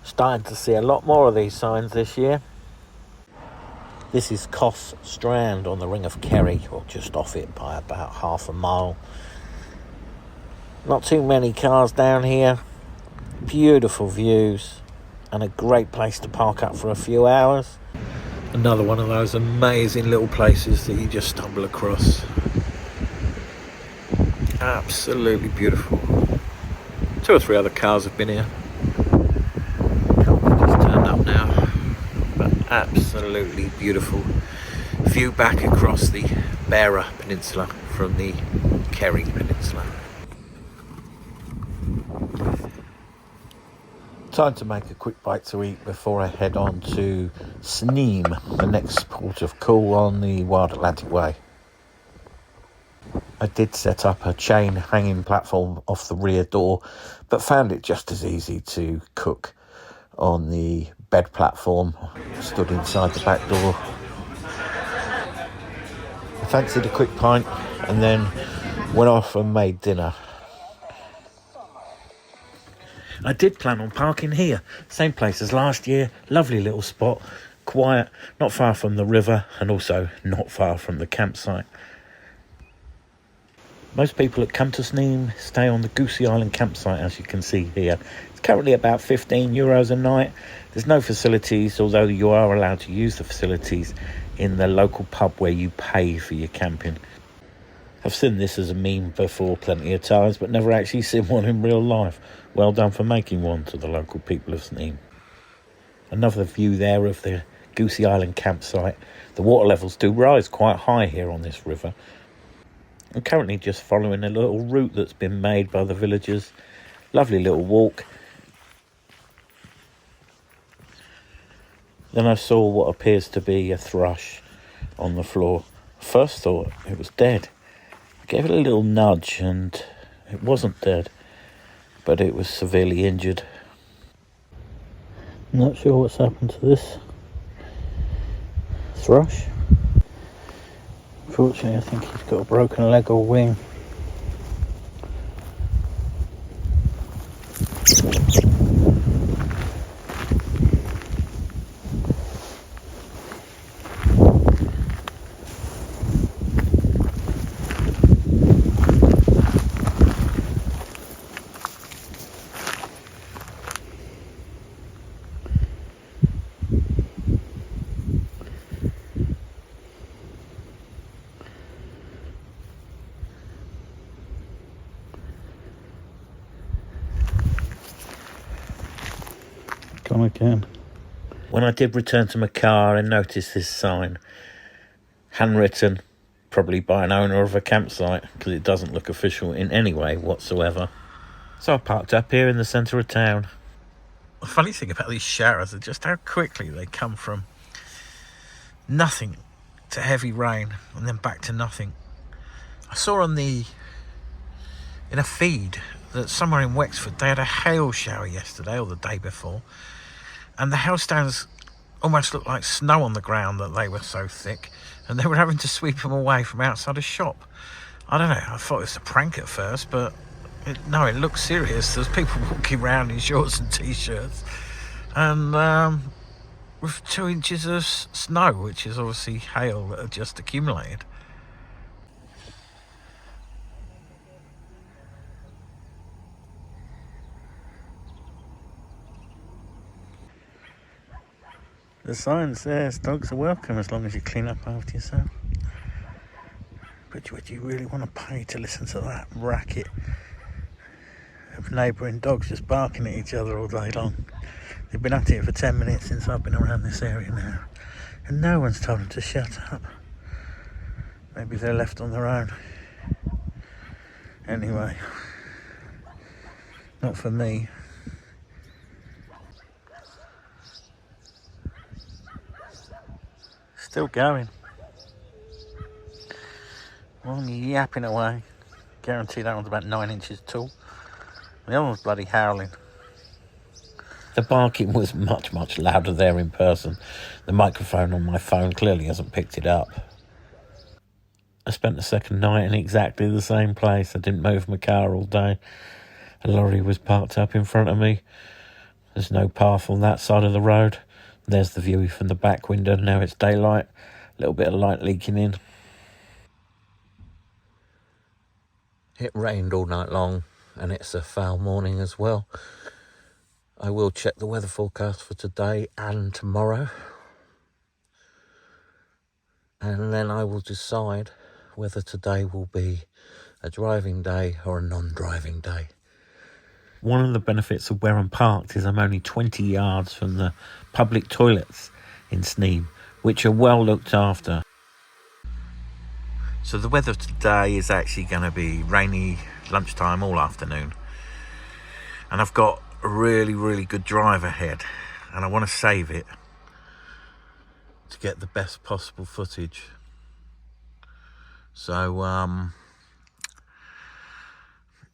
Starting to see a lot more of these signs this year. This is Coss Strand on the Ring of Kerry, or just off it by about half a mile. Not too many cars down here. Beautiful views and a great place to park up for a few hours. Another one of those amazing little places that you just stumble across. Absolutely beautiful. 2 or 3 other cars have been here. Couple just turned up now. But absolutely beautiful view back across the Beara Peninsula from the Kerry Peninsula. Time to make a quick bite to eat before I head on to Sneem, the next port of call on the Wild Atlantic Way. I did set up a chain hanging platform off the rear door, but found it just as easy to cook on the bed platform. Stood inside the back door. I fancied a quick pint and then went off and made dinner. I did plan on parking here, same place as last year. Lovely little spot, quiet, not far from the river and also not far from the campsite. Most people that come to Sneem stay on the Goosey Island campsite, as you can see here. It's currently about €15 a night. There's no facilities, although you are allowed to use the facilities in the local pub where you pay for your camping. I've seen this as a meme before plenty of times, but never actually seen one in real life. Well done for making one to the local people of Sneem. Another view there of the Goosey Island campsite. The water levels do rise quite high here on this river. I'm currently just following a little route that's been made by the villagers. Lovely little walk. Then I saw what appears to be a thrush on the floor. First thought it was dead. I gave it a little nudge and it wasn't dead, but it was severely injured. Not sure what's happened to this thrush. Unfortunately, I think he's got a broken leg or wing. Gone again. When I did return to my car, I noticed this sign, handwritten, probably by an owner of a campsite, because it doesn't look official in any way whatsoever. So I parked up here in the centre of town. The funny thing about these showers is just how quickly they come from nothing to heavy rain and then back to nothing. I saw in a feed that somewhere in Wexford they had a hail shower yesterday or the day before, and the hailstones almost looked like snow on the ground, that they were so thick, and they were having to sweep them away from outside a shop. I don't know, I thought it was a prank at first, but it looked serious. There's people walking around in shorts and t-shirts and with 2 inches of snow, which is obviously hail that had just accumulated. The sign says dogs are welcome as long as you clean up after yourself. But would you really want to pay to listen to that racket of neighbouring dogs just barking at each other all day long? They've been at it for 10 minutes since I've been around this area now, and no one's told them to shut up. Maybe they're left on their own. Anyway, not for me. Still going. One yapping away. Guarantee that one's about 9 inches tall. The other one's bloody howling. The barking was much, much louder there in person. The microphone on my phone clearly hasn't picked it up. I spent the second night in exactly the same place. I didn't move my car all day. A lorry was parked up in front of me. There's no path on that side of the road. There's the view from the back window. Now it's daylight. A little bit of light leaking in. It rained all night long, and it's a foul morning as well. I will check the weather forecast for today and tomorrow, and then I will decide whether today will be a driving day or a non-driving day. One of the benefits of where I'm parked is I'm only 20 yards from the public toilets in Sneem, which are well looked after. So the weather today is actually going to be rainy lunchtime all afternoon. And I've got a really good drive ahead. And I want to save it to get the best possible footage. So,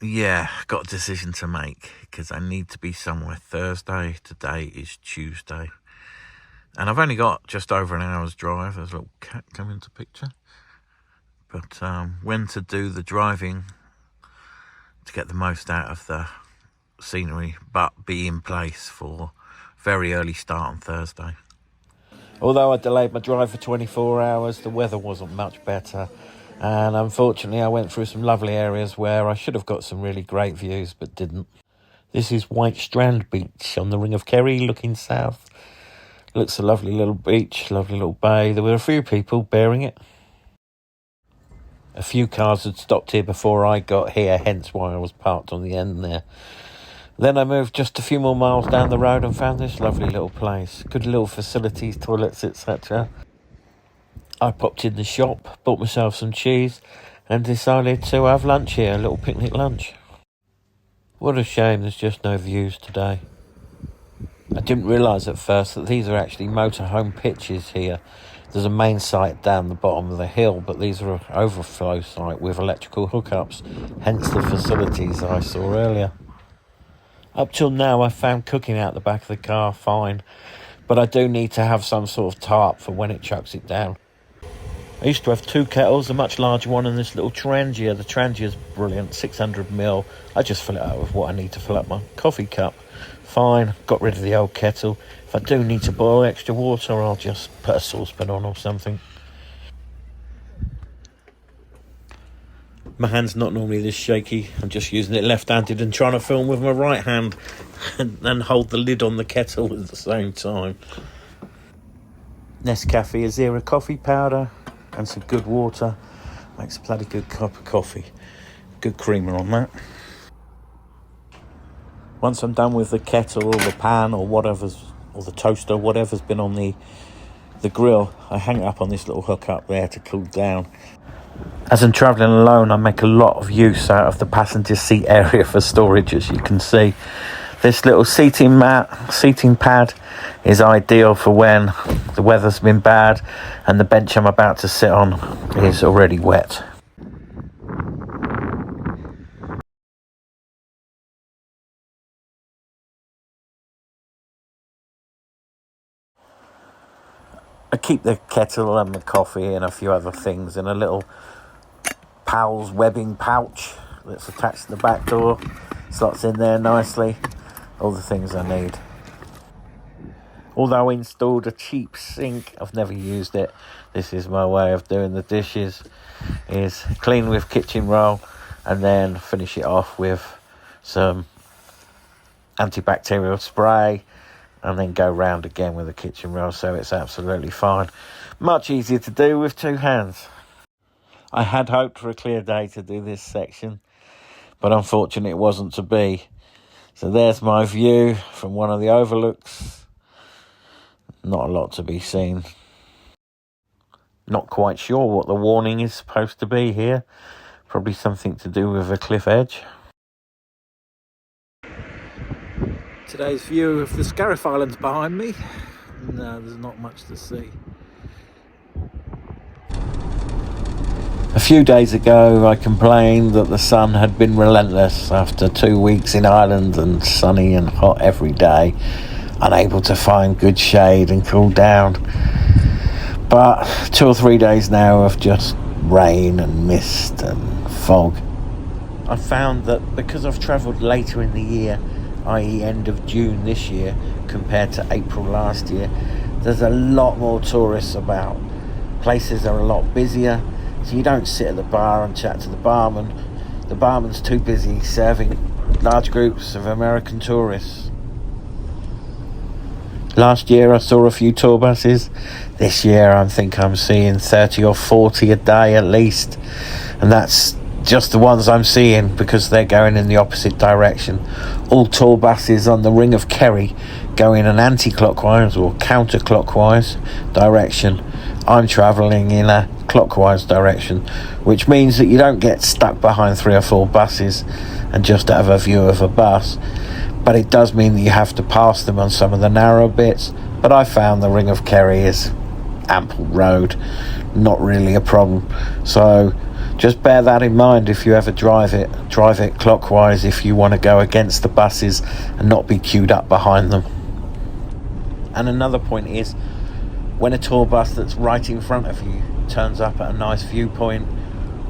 yeah, got a decision to make. Because I need to be somewhere Thursday. Today is Tuesday. And I've only got just over an hour's drive. There's a little cat coming into picture. But when to do the driving to get the most out of the scenery, but be in place for very early start on Thursday. Although I delayed my drive for 24 hours, the weather wasn't much better. And unfortunately, I went through some lovely areas where I should have got some really great views, but didn't. This is White Strand Beach on the Ring of Kerry, looking south. Looks a lovely little beach, lovely little bay. There were a few people bearing it. A few cars had stopped here before I got here, hence why I was parked on the end there. Then I moved just a few more miles down the road and found this lovely little place. Good little facilities, toilets, etc. I popped in the shop, bought myself some cheese and decided to have lunch here, a little picnic lunch. What a shame there's just no views today. I didn't realise at first that these are actually motorhome pitches here. There's a main site down the bottom of the hill, but these are an overflow site with electrical hookups, hence the facilities I saw earlier. Up till now, I've found cooking out the back of the car fine, but I do need to have some sort of tarp for when it chucks it down. I used to have two kettles, a much larger one and this little Trangia. The Trangia's brilliant, 600ml. I just fill it up with what I need to fill up my coffee cup. Fine, got rid of the old kettle. If I do need to boil extra water, I'll just put a saucepan on or something. My hand's not normally this shaky. I'm just using it left-handed and trying to film with my right hand and hold the lid on the kettle at the same time. Nescafe Azera coffee powder and some good water. Makes a bloody good cup of coffee. Good creamer on that. Once I'm done with the kettle or the pan or whatever's, or the toaster, whatever's been on the grill, I hang it up on this little hook up there to cool down. As I'm travelling alone, I make a lot of use out of the passenger seat area for storage, as you can see. This little seating pad is ideal for when the weather's been bad and the bench I'm about to sit on is already wet. I keep the kettle and the coffee and a few other things in a little Powell's webbing pouch that's attached to the back door. Slots in there nicely. All the things I need. Although I installed a cheap sink, I've never used it. This is my way of doing the dishes, is clean with kitchen roll and then finish it off with some antibacterial spray and then go round again with the kitchen roll, so it's absolutely fine. Much easier to do with two hands. I had hoped for a clear day to do this section, but unfortunately it wasn't to be. So there's my view from one of the overlooks. Not a lot to be seen. Not quite sure what the warning is supposed to be here. Probably something to do with a cliff edge. Today's view of the Scariff Islands behind me. No, there's not much to see. A few days ago I complained that the sun had been relentless after 2 weeks in Ireland and sunny and hot every day, unable to find good shade and cool down. But 2 or 3 days now of just rain and mist and fog. I found that because I've travelled later in the year i.e. end of June this year compared to April last year, there's a lot more tourists about. Places are a lot busier, so you don't sit at the bar and chat to the barman. The barman's too busy serving large groups of American tourists. Last year I saw a few tour buses. This year I think I'm seeing 30 or 40 a day at least, and that's just the ones I'm seeing because they're going in the opposite direction. All tour buses on the Ring of Kerry go in an anti-clockwise or counter-clockwise direction. I'm travelling in a clockwise direction, which means that you don't get stuck behind 3 or 4 buses and just have a view of a bus. But it does mean that you have to pass them on some of the narrow bits. But I found the Ring of Kerry is ample road, not really a problem. So just bear that in mind if you ever drive it. Drive it clockwise if you want to go against the buses and not be queued up behind them. And another point is, when a tour bus that's right in front of you turns up at a nice viewpoint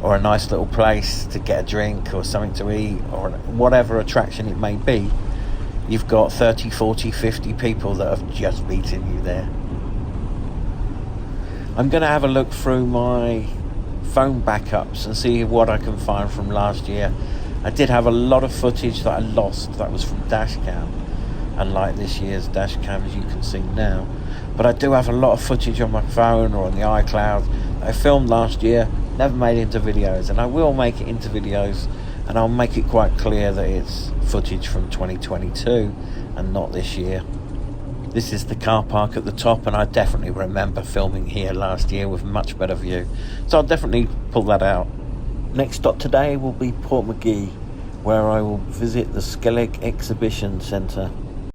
or a nice little place to get a drink or something to eat or whatever attraction it may be, you've got 30, 40, 50 people that have just beaten you there. I'm going to have a look through my phone backups and see what I can find from last year. I did have a lot of footage that I lost that was from dashcam, unlike this year's dashcam as you can see now. But I do have a lot of footage on my phone or on the iCloud that I filmed last year, never made into videos, and I will make it into videos, and I'll make it quite clear that it's footage from 2022 and not this year. This is the car park at the top, and I definitely remember filming here last year with much better view, so I'll definitely pull that out. Next stop today will be Portmagee, where I will visit the Skellig Exhibition Centre.